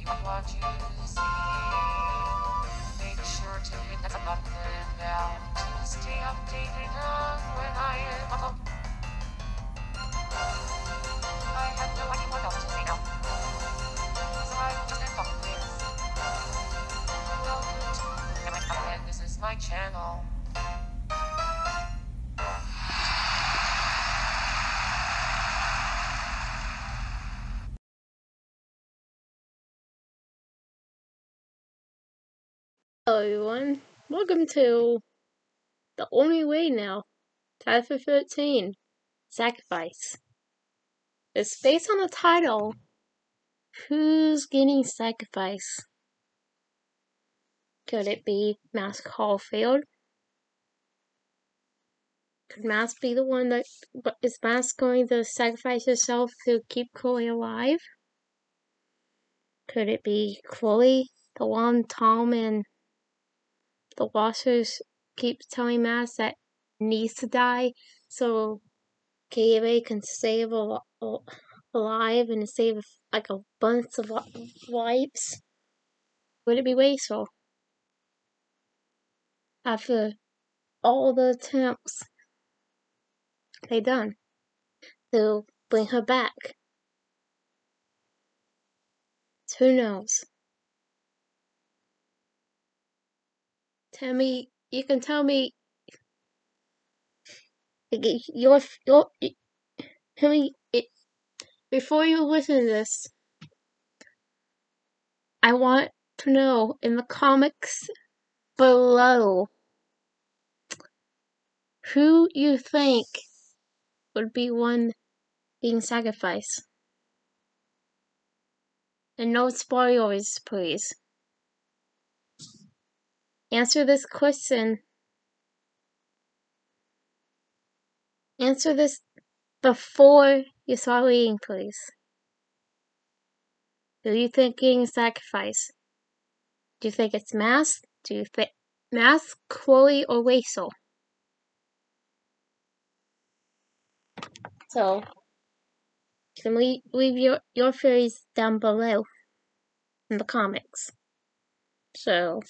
what you see. Make sure to hit the button now to stay updated on when I am up. I have no idea what else to say now, so I will just end off this. Welcome to AmberAnkNA, and this is my channel. Hello everyone, welcome to The Only Way Now, Chapter 13, Sacrifice. It's based on the title, Who's Getting Sacrificed? Could it be Mask Caulfield? Could Mask be the one that is Mask going to sacrifice herself to keep Chloe alive? Could it be Chloe, the one Tom and the Washers keep telling Mask that needs to die so KA can save alive and save like a bunch of lives? Would it be wasteful? After all the attempts they done to bring her back? Who knows? Tell me, you can tell me your tell me before you listen to this. I want to know in the comments below who you think would be one being sacrificed. And no spoilers, please. Answer this question. Answer this before you start reading, please. Who do you think getting sacrificed? Do you think it's Mask? Do you think Mask, Chloe, or Rachel? So, you can leave your theories down below in the comments. So,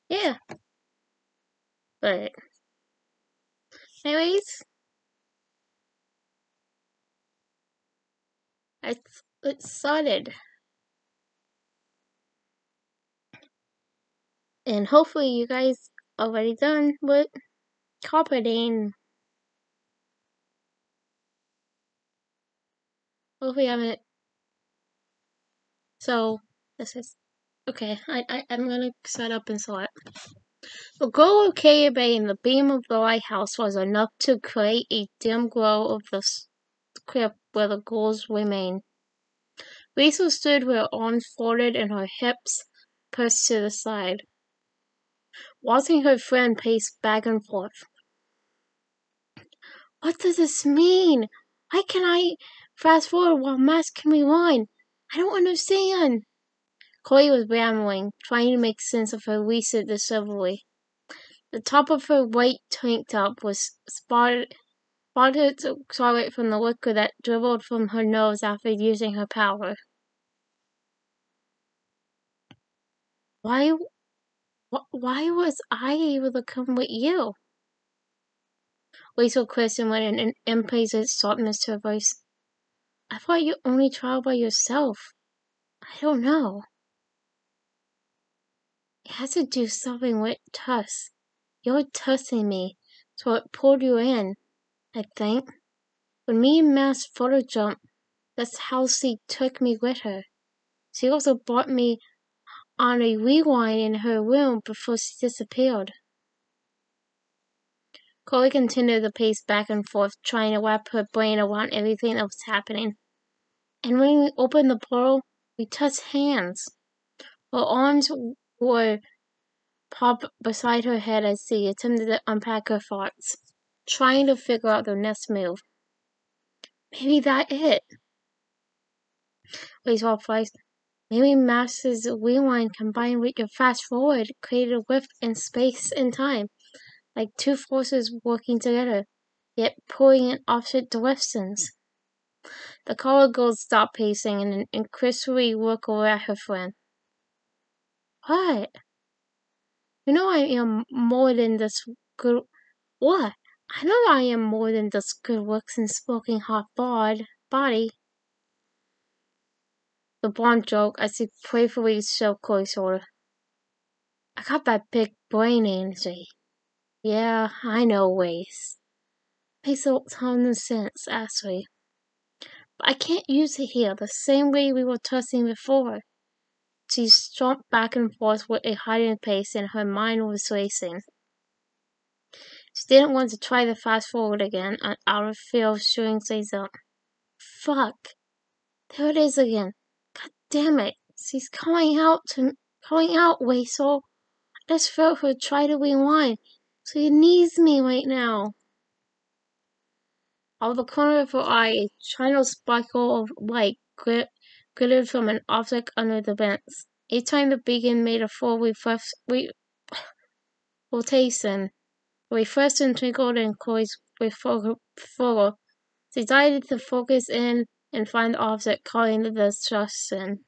yeah. But, anyways, it started. And hopefully you guys already done with carpeting. Hopefully I haven't. So, this is okay. I'm gonna set up and select. The glow of KA and the beam of the lighthouse was enough to create a dim glow of the crypt where the ghouls remain. Rachel stood with her arms folded and her hips pressed to the side, watching her friend pace back and forth. What does this mean? Why can't I fast forward while Mask can rewind? I don't understand. Chloe was rambling, trying to make sense of her recent discovery. The top of her white tank top was spotted scarlet from the liquid that dribbled from her nose after using her power. Why was I able to come with you? Rachel questioned with an impatient softness to her voice. I thought you only traveled by yourself. I don't know. It has to do something with Tuss. You're tussing me, so it pulled you in, I think. When me and Mask photo jumped, that's how she took me with her. She also brought me on a rewind in her room before she disappeared. Chloe continued to pace back and forth, trying to wrap her brain around everything that was happening. And when we opened the portal, we touched hands. Her arms were propped beside her head as she attempted to unpack her thoughts, trying to figure out their next move. Maybe that's it. Rachel flashed. Maybe Mask's rewind combined with your fast forward created a rift in space and time, like two forces working together, yet pulling in opposite directions. The colored girl stopped pacing and increasingly looked over at her friend. What? You know I am more than this good. What? I know I am more than this good looks and smoking hot body. The blonde joked as he playfully shoved Chloe's shoulder. I got that big brain energy. Yeah, I know ways. Makes a ton of sense, actually. But I can't use it here the same way we were tossing before. She jumped back and forth with a hiding pace and her mind was racing. She didn't want to try to fast forward again out of fear of screwing things up. Fuck. There it is again. God damn it. She's calling out, Weasel. I just felt her try to rewind. She needs me right now. Out of the corner of her eye, a tiny sparkle of light glittered from an object under the vents. Each time the beacon made a full rotation, the reflection twinkled in Chloe's photo. She decided to focus in and find the object calling the destruction.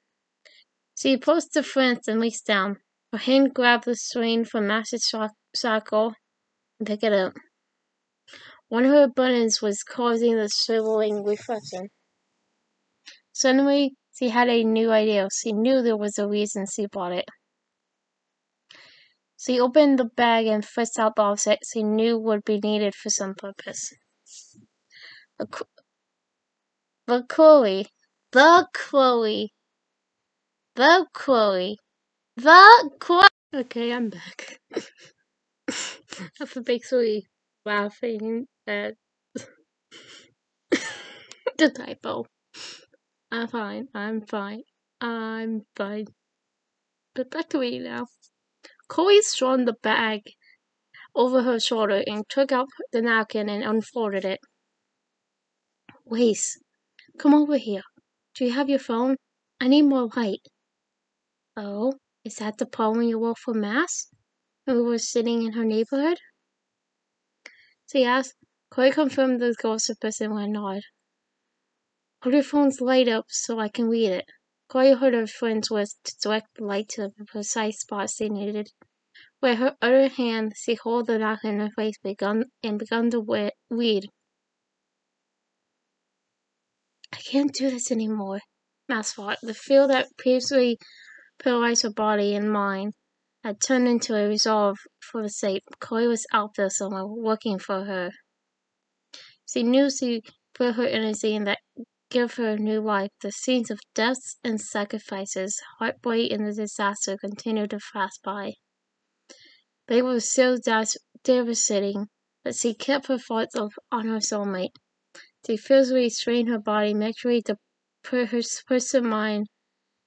She approached the fence and reached down. Her hand grabbed the string from Master's shackle and picked it up. One of her buttons was causing the shriveling reflection. Suddenly, she had a new idea. She knew there was a reason she bought it. She opened the bag and fished out the object she knew would be needed for some purpose. The Chloe. Okay, I'm back. After basically laughing at the typo. I'm fine. But back to me now. Chloe strung the bag over her shoulder and took out the napkin and unfolded it. Wait, come over here. Do you have your phone? I need more light. Oh, is that the problem you wore for Mass? When we were sitting in her neighborhood? She asked. Chloe confirmed the ghost person with a nod. Hold your phone's light up so I can read it. Chloe heard her friend's words to direct the light to the precise spot she needed. With her other hand, she held the knock in her face began to read. I can't do this anymore, Mass thought. The fear that previously paralyzed her body and mind had turned into a resolve for the sake. Chloe was out there somewhere, working for her. She knew she put her energy in that give her new life. The scenes of deaths and sacrifices, heartbreak and the disaster continued to pass by. They were so devastating, but she kept her thoughts on her soulmate. She physically strained her body, mentally to put her mind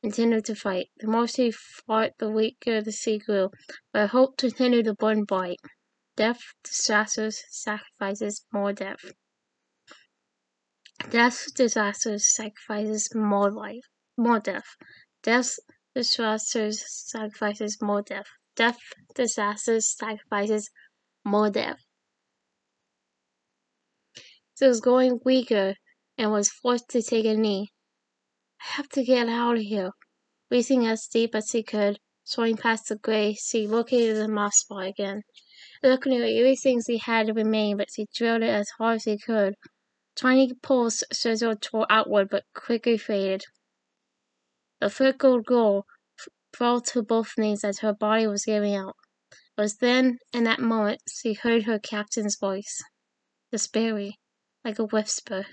intended to fight. The more she fought, the weaker the sea grew, but hope continued to burn bright. Death, disasters, sacrifices, more death. Death, disasters, sacrifices, more life, more death. Death, disasters, sacrifices, more death. Death, disasters, sacrifices, more death. She was growing weaker and was forced to take a knee. I have to get out of here. Breathing as deep as she could, soaring past the gray, she located the moss spot again. Looking at everything she had remained, but she drilled it as hard as she could. Tiny pulse sizzled tore outward, but quickly faded. The freckled girl fell to both knees as her body was giving out. It was then, in that moment, she heard her captain's voice, despairing, like a whisper.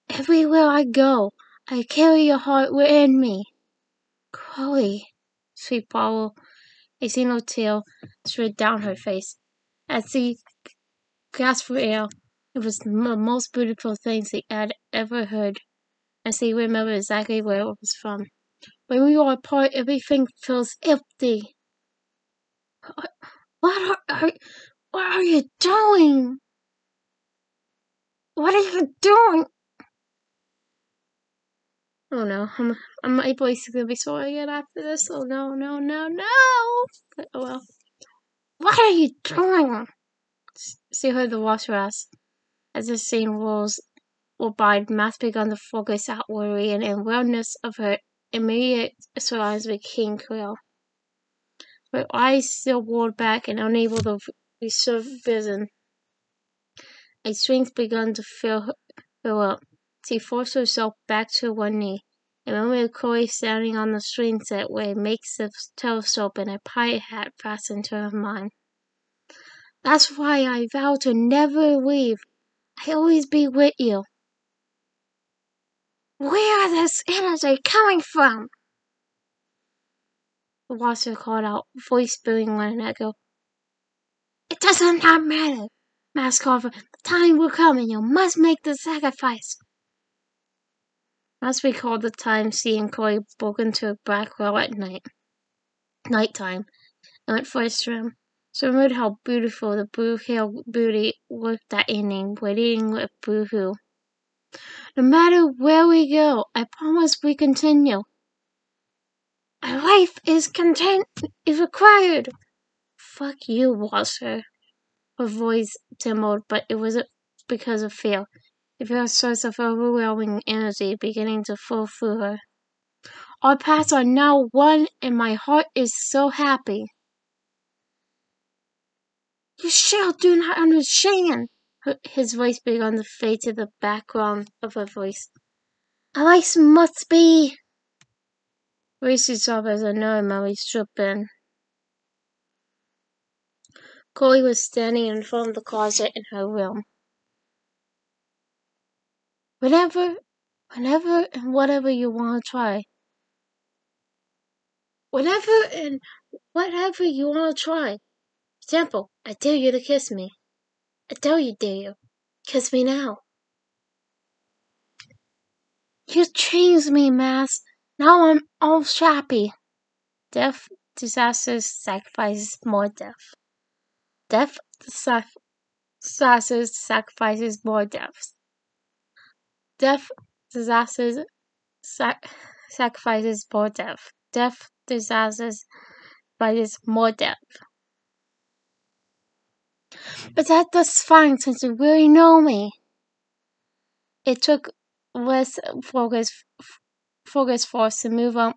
Everywhere I go, I carry your heart within me. Chloe, she followed. A single tear slid down her face. As she gasped for air, it was the most beautiful thing she had ever heard, and she remembered exactly where it was from. When we are apart, everything feels empty. What are you doing? What are you doing? Oh no, my voice is gonna be sore again after this. Oh no. But, oh well. What are you doing? She heard the washer ask, as the scene rolls by, Mass began to focus outwardly, and awareness of her immediate surroundings became clear. Her eyes still rolled back and unable to preserve vision. A strength began to fill her up. She forced herself back to one knee. A moment of Chloe standing on the swing set with a makeshift telescope and a pirate hat fastened to her mind. That's why I vow to never leave. I'll always be with you. Where is this energy coming from? The watcher called out, voice billowing like an echo. It does not matter, Mask called. The time will come and you must make the sacrifice. Mask recalled the time she and Chloe broke into a black well at nighttime, and went for a swim. She remembered how beautiful the blue-haired beauty looked that evening, waiting with Boo-hoo. No matter where we go, I promise we continue. A life is required. Fuck you, Wasser. Her voice trembled, but it wasn't because of fear. It felt a source of overwhelming energy beginning to flow through her. Our paths are now one, and my heart is so happy. You still do not understand. His voice began to fade to the background of her voice. A life must be. Racy saw as another memory stripped in. Chloe was standing in front of the closet in her room. Whenever and whatever you want to try. Whenever and whatever you want to try. Example, I dare you to kiss me. I dare you. Kiss me now. You changed me, Mass. Now I'm all happy. Death, disasters, sacrifices, more death. Death, disasters, sacrifices, more deaths. Death, disasters, sacrifices, more death. Death, disasters, sacrifices, more death. But that's fine since you really know me. It took less focus for us to move up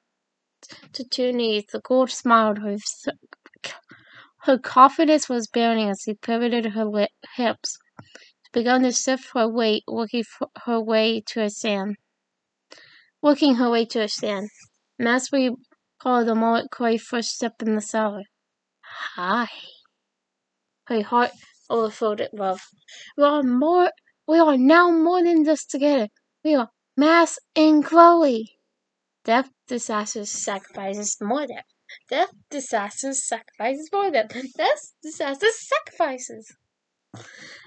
to 2 knees. The girl smiled. Her confidence was burning as she pivoted her hips. She began to shift her weight, working her way to a stand. Mass recalled the moment Chloe first stepped in the cellar. Hi. Her heart overflowed with love. We are now more than just together. We are Mass and Chloe. Death, disasters, sacrifices, more death. Death, disasters, sacrifices, more death. Death, disasters, sacrifices.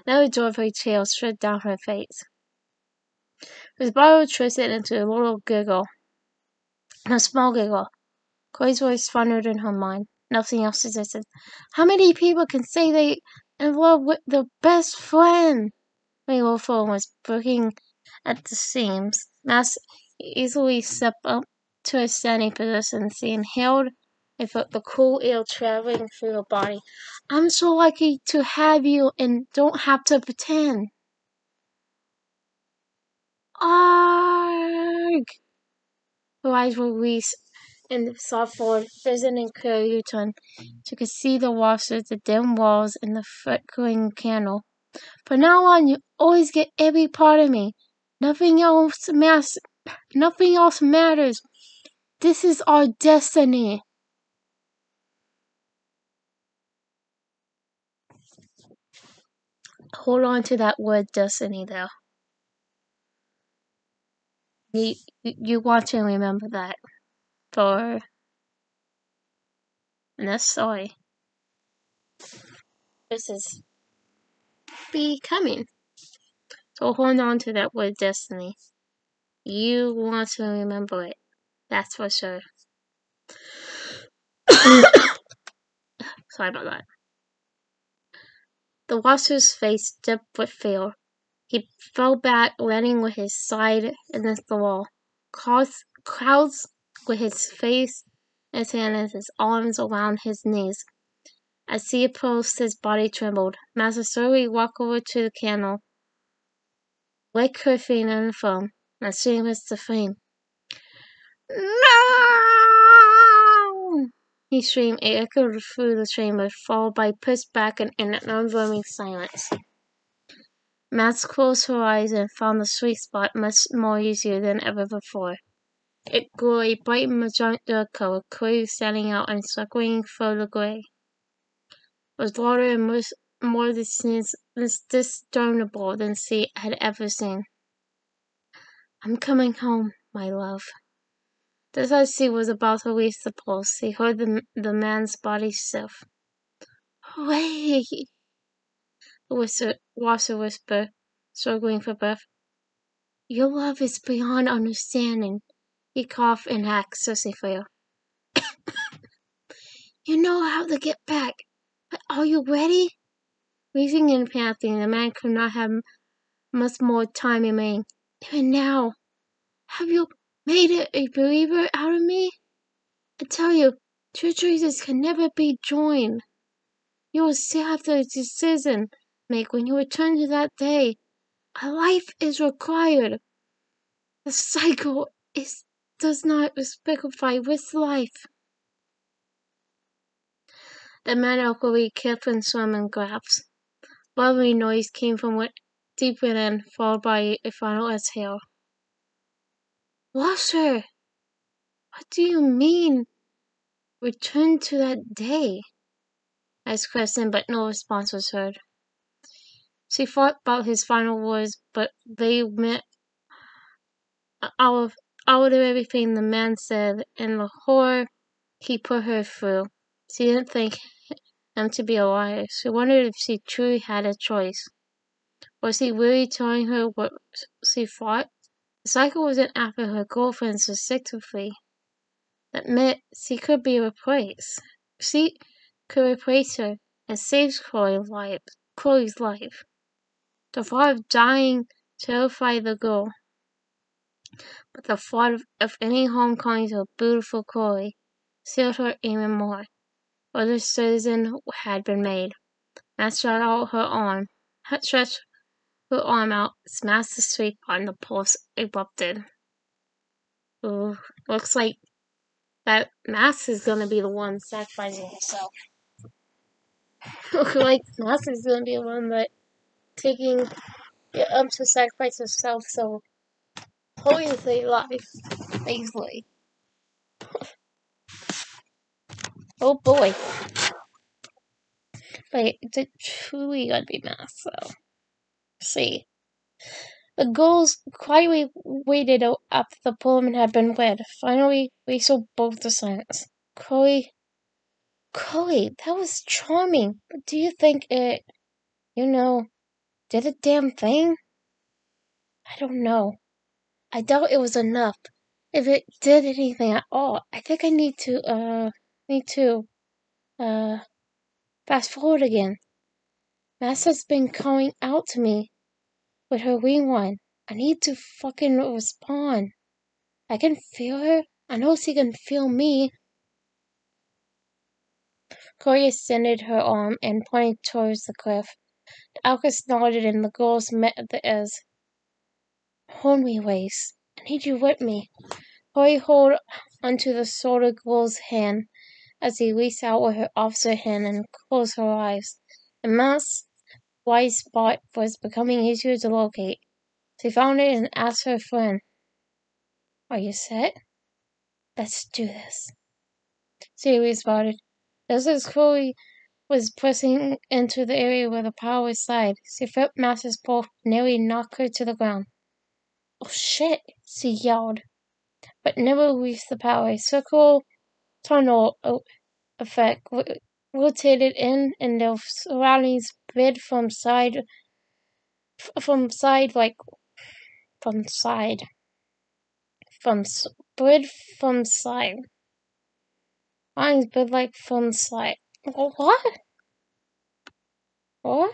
Now he drove her tail straight down her face. His body twisted into a little giggle. A small giggle. Chloe's voice thundered in her mind. Nothing else existed. How many people can say they in love with their best friend? My little phone was breaking at the seams. Mass easily stepped up to a standing position. She inhaled and felt the cool air traveling through her body. I'm so lucky to have you and don't have to pretend. Arg! Her eyes were weak and saw forward, vision and clear U-turn. She could see the washer, the dim walls, and the flickering candle. From now on, you always get every part of me. Nothing else matters. This is our destiny. Hold on to that word destiny, though. You want to remember that for this story. This is becoming. So hold on to that word destiny. You want to remember it. That's for sure. Sorry about that. The washer's face dipped with fear. He fell back, landing with his side against the wall. Crouched with his face in his hand and his arms around his knees. As he approached, his body trembled. Master slowly walked over to the candle, lick her feet in the foam, and she was the flame. No! He screamed. It echoed through the chamber, followed by pushed back in an unwilling silence. Max closed her eyes and found the sweet spot much more easier than ever before. It grew a bright magenta color, clearly standing out and circling through the gray. It was broader and more discernible than she had ever seen. I'm coming home, my love. Just as she was about to release the pulse, she heard the man's body shift. Wait! The washer whispered, struggling for breath. Your love is beyond understanding. He coughed and hacked successfully. You know how to get back. But are you ready? Breathing and panting, the man could not have much more time remaining. Even now, have you made a believer out of me? I tell you, true Jesus can never be joined. You will still have the decision to make when you return to that day. A life is required. The cycle does not specify which life. The man awkwardly kept and swam in grabs. Lovely noise came from deep within, followed by a final exhale. Washer! What do you mean? Return to that day? Asked question, but no response was heard. She thought about his final words, but they meant out of everything the man said and the horror he put her through. She didn't think him to be a liar. She wondered if she truly had a choice. Was he really telling her what she thought? The cycle wasn't after her girlfriend specifically. That meant she could be replaced. She could replace her and save Chloe's life. The thought of dying terrified the girl, but the thought of any homecoming to a beautiful Chloe sealed her even more. Other decision had been made. Matt stretched her arm out, smashed the sweet spot, and the pulse erupted. Ooh, looks like that Max is gonna be the one sacrificing himself. Looks like Max is gonna be the one that taking it up to sacrifice herself, so Chloe is alive, basically. Oh boy. But it's truly gonna be Max, so see. The girls quietly waited after the poem had been read. Finally, Rachel broke the silence. Chloe, that was charming, but do you think it, did a damn thing? I don't know. I doubt it was enough. If it did anything at all, I think I need to fast forward again. Master's been calling out to me with her rewind. I need to fucking respond. I can feel her. I know she can feel me. Chloe extended her arm and pointed towards the cliff. The Alchemist nodded and the girls met at the edge. Hold me, Wace. I need you with me. Chloe held onto the shoulder girl's hand as he reached out with her opposite hand and closed her eyes. The mouse white spot was becoming easier to locate. She found it and asked her friend, Are you set? Let's do this. She responded. Just as Chloe was pressing into the area where the power slid, she felt Master's pull nearly knock her to the ground. Oh shit, she yelled, but never reached the power. A circle tunnel effect rotated in and the surroundings spread from side. Lines spread like from side. What? What?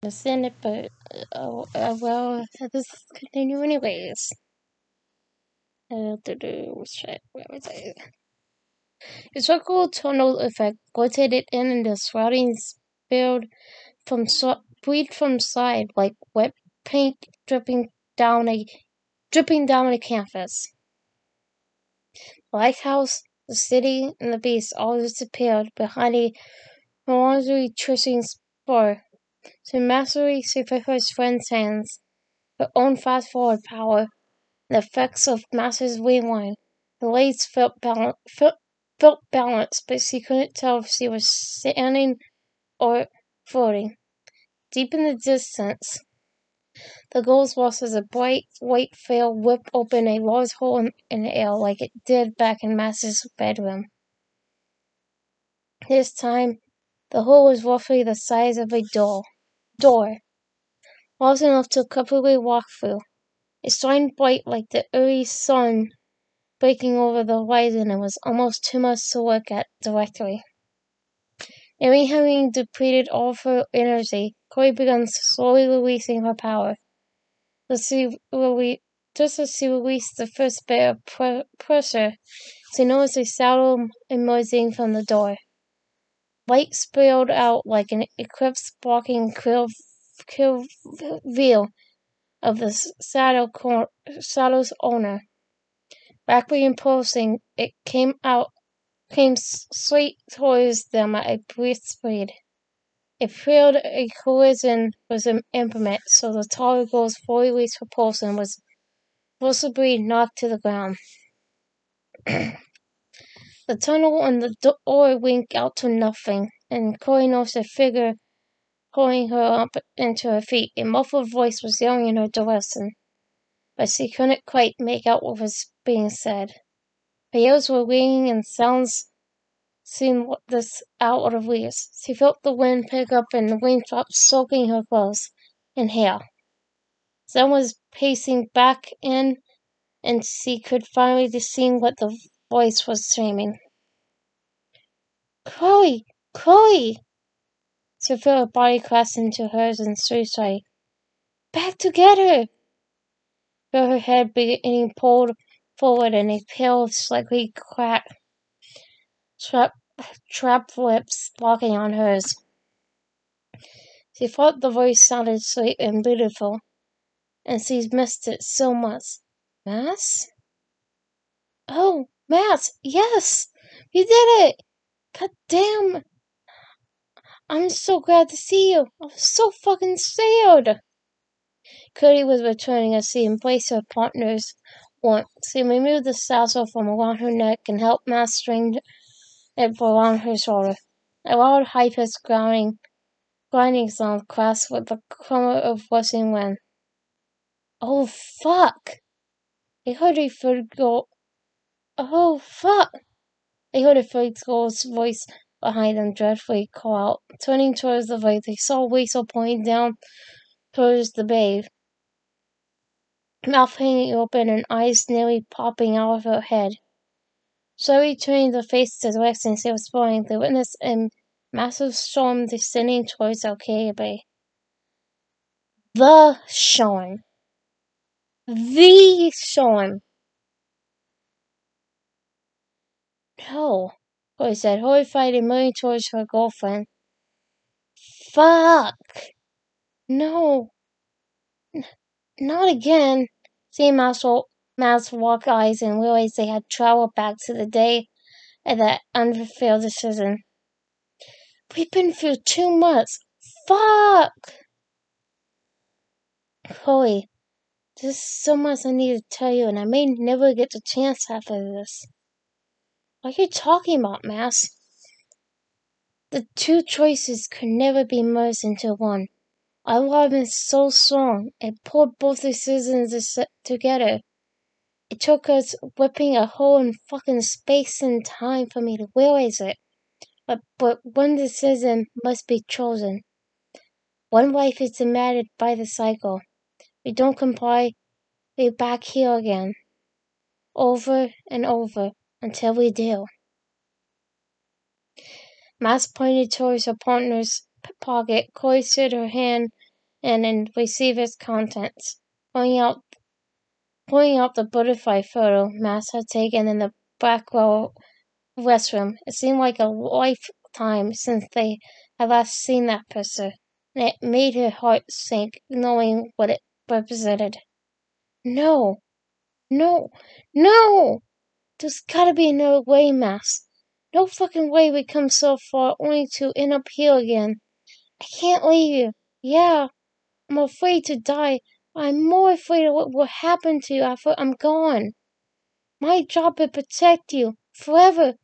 I understand it, but well, let's continue anyways. Shit, where was I? A circle tunnel effect rotated in and the surroundings spilled from side like wet paint dripping dripping down the canvas. The lighthouse, the city, and the beast all disappeared behind a laundry tracing spur. So mastery put her friend's hands, her own fast-forward power, and the effects of Master's rewind. The ladies felt balanced, but she couldn't tell if she was standing or floating. Deep in the distance, the girls watched as a bright white veil whipped open a large hole in the air like it did back in Master's bedroom. This time, the hole was roughly the size of a door, large enough to comfortably walk through. It shined bright like the early sun breaking over the horizon and was almost too much to look at directly. Amy having depleted all of her energy, Chloe began slowly releasing her power. Just as she released the first bit of pressure, she noticed a shadow emerging from the door. Light spilled out like an eclipse blocking clear view of the shadow's owner. Rapidly impulsing, it came straight towards them at a brisk speed. It feared a collision was imminent, so the taller girl's fully released propulsion was forcibly knocked to the ground. The tunnel and the door winked out to nothing, and Chloe noticed a figure pulling her up into her feet. A muffled voice was yelling in her direction, but she couldn't quite make out what was being said. Her ears were ringing and sounds seemed this out of reach. She felt the wind pick up and the raindrops soaking her clothes and hair. Someone was pacing back in, and she could finally discern what the voice was screaming. Chloe! Chloe! She felt her body crash into hers and suicide. Back together! Felt her head being pulled forward and a pale, slightly cracked trapped lips locking on hers. She thought the voice sounded sweet and beautiful, and she missed it so much. Mass? Oh, Mass, yes! We did it! God damn! I'm so glad to see you! I'm so fucking scared! Cody was returning as she embraced her partner's warmth. She removed the satchel from around her neck and helped Mass string it around her shoulder. A loud, high-pitched grinding sound crashed with the clamor of rushing wind. Oh, fuck! I heard a third girl. Oh, fuck! I heard a third girl's voice behind them dreadfully call out. Turning towards the right, they saw Weasel pointing down towards the babe, mouth hanging open and eyes nearly popping out of her head. Slowly turning to face the direction she was going, they witnessed a massive storm descending towards Arcadia Bay. The Sean. The Sean. No, Chloe said, horrified and moving towards her girlfriend. Fuck! No. Not again. Seeing Matt's walk eyes and realized they had traveled back to the day of that unfulfilled decision. We've been through too much. Fuck! Chloe, there's so much I need to tell you, and I may never get the chance after this. What are you talking about, Mass? The two choices could never be merged into one. Our love is so strong, it pulled both decisions together. It took us whipping a hole in fucking space and time for me to realize it. But one decision must be chosen. One life is demanded by the cycle. We don't comply, we're back here again. Over and over, until we do. Mass pointed towards her partner's pocket. Chloe slid her hand in and received its contents, pulling out the butterfly photo Mass had taken in the back row restroom. It seemed like a lifetime since they had last seen that picture, and it made her heart sink knowing what it represented. No, no, no! There's gotta be another way, Max. No fucking way we come so far only to end up here again. I can't leave you. Yeah, I'm afraid to die. I'm more afraid of what will happen to you after I'm gone. My job is protect you forever.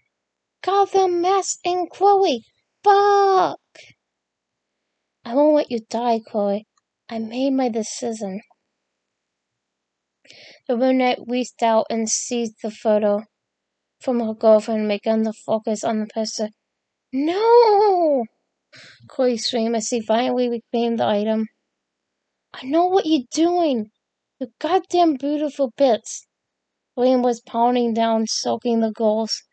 Goddamn Max and Chloe. Fuck! I won't let you die, Chloe. I made my decision. The brunette reached out and seized the photo from her girlfriend and began to focus on the picture. No! Chloe screamed as she violently reclaimed the item. I know what you're doing! You goddamn beautiful bits! William was pounding down, soaking the goals.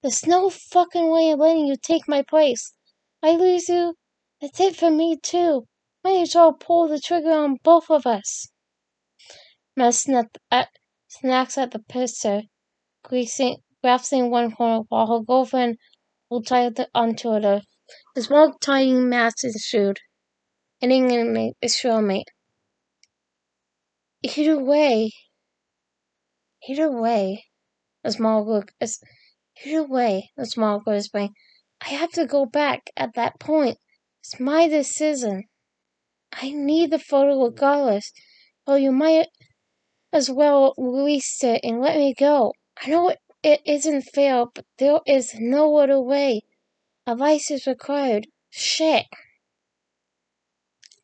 There's no fucking way of letting you take my place. I lose you. That's it for me, too. Might as well pull the trigger on both of us. Matt snacks at the pistol, grasping one corner while her girlfriend will tie onto her. The small tiny mass is shoot, ending in a stalemate. Either way, the small girl is saying, I have to go back at that point. It's my decision. I need the photo regardless. Well, you might as well release it and let me go. I know it isn't fair, but there is no other way. Advice is required. Shit.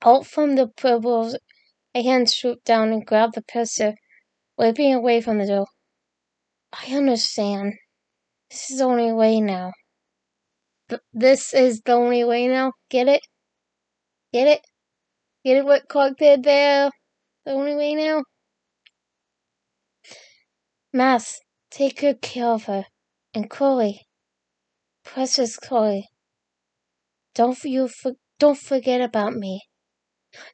Out from the purples, a hand swooped down and grabbed the pistol, whipping away from the door. I understand. This is the only way now. This is the only way now? Get it? Get it? Get it what Clark did there? The only way now? Mass, take good care of her. And Chloe. Precious Chloe. Don't forget about me.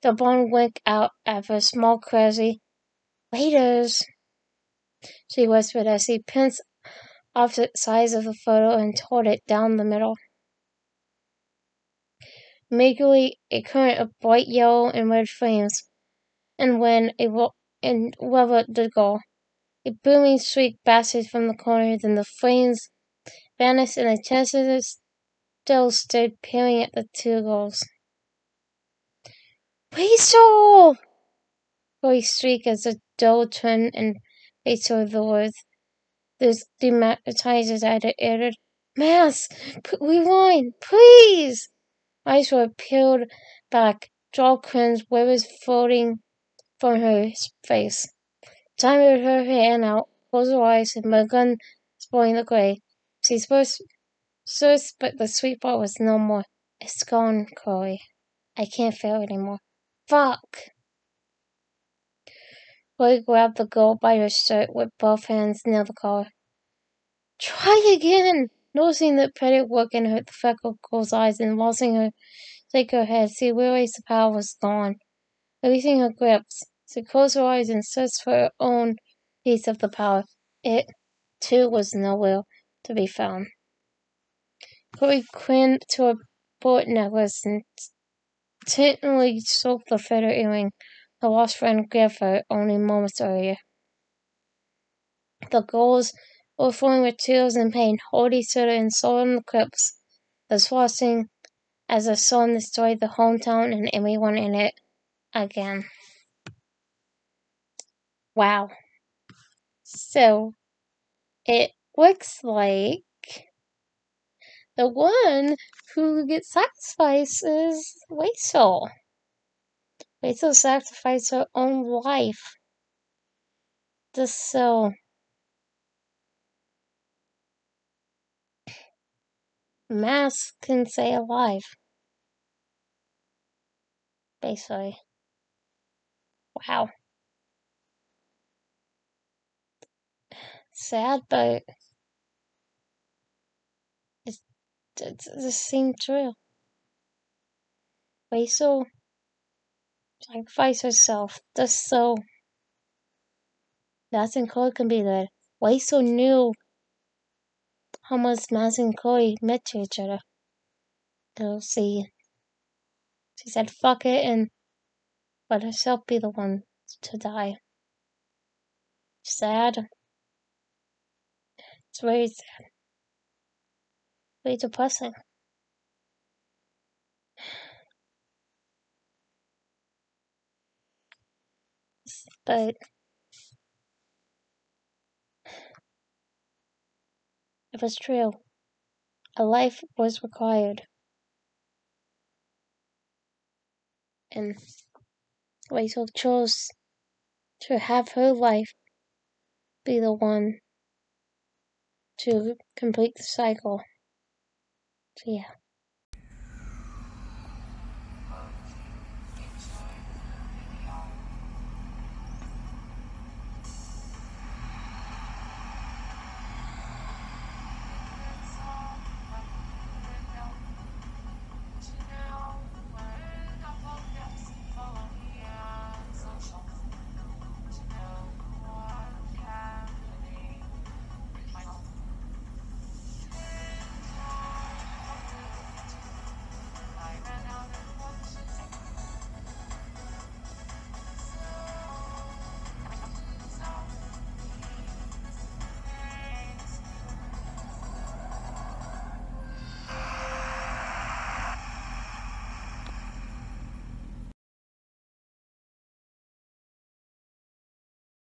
The bond winked out at a small crazy. Waiters, she whispered as she pinched off the sides of the photo and tore it down the middle. Immediately, a current of bright yellow and red flames, and when leveled the goal, a booming shriek blasted from the corner, then the flames vanished and a Chancellor still stood peering at the two girls. Rachel! Chloe shrieked as the door turned and faced toward the woods. This demonetizes at it added, Mass, rewind, please! Eyes were peeled back, jaw clenched, waves floating from her face. Time with her hand out, closed her eyes, and begun exploring the gray. She searched, but the sweet spot was no more. It's gone, Chloe. I can't feel it anymore. Fuck! Chloe grabbed the girl by her shirt with both hands near the collar. Try again! Noticing the petted look in her freckled girl's eyes and watching her shake her head, she realized the power was gone. Releasing her grips, she closed her eyes and searched for her own piece of the power. It, too, was nowhere to be found. Chloe clinged to her bullet necklace and tenderly stroked the feather earring her lost friend gave her only moments earlier. The girls, overflowing with tears and pain, hold each other in solemn grips, thus watching as the sun destroyed the hometown and everyone in it again. Wow. So, it looks like the one who gets sacrificed is Rachel. Rachel sacrificed her own life. Just so Mass can stay alive. Basically. Wow. Sad, but it just seemed true. Rachel sacrificed herself just so Mass and Chloe can be there. Rachel knew how much Mass and Chloe meant to each other. So she said fuck it and let herself be the one to die. sad. It's very sad. Very depressing. But it was true. A life was required. And Rachel chose to have her life be the one to complete the cycle. So yeah.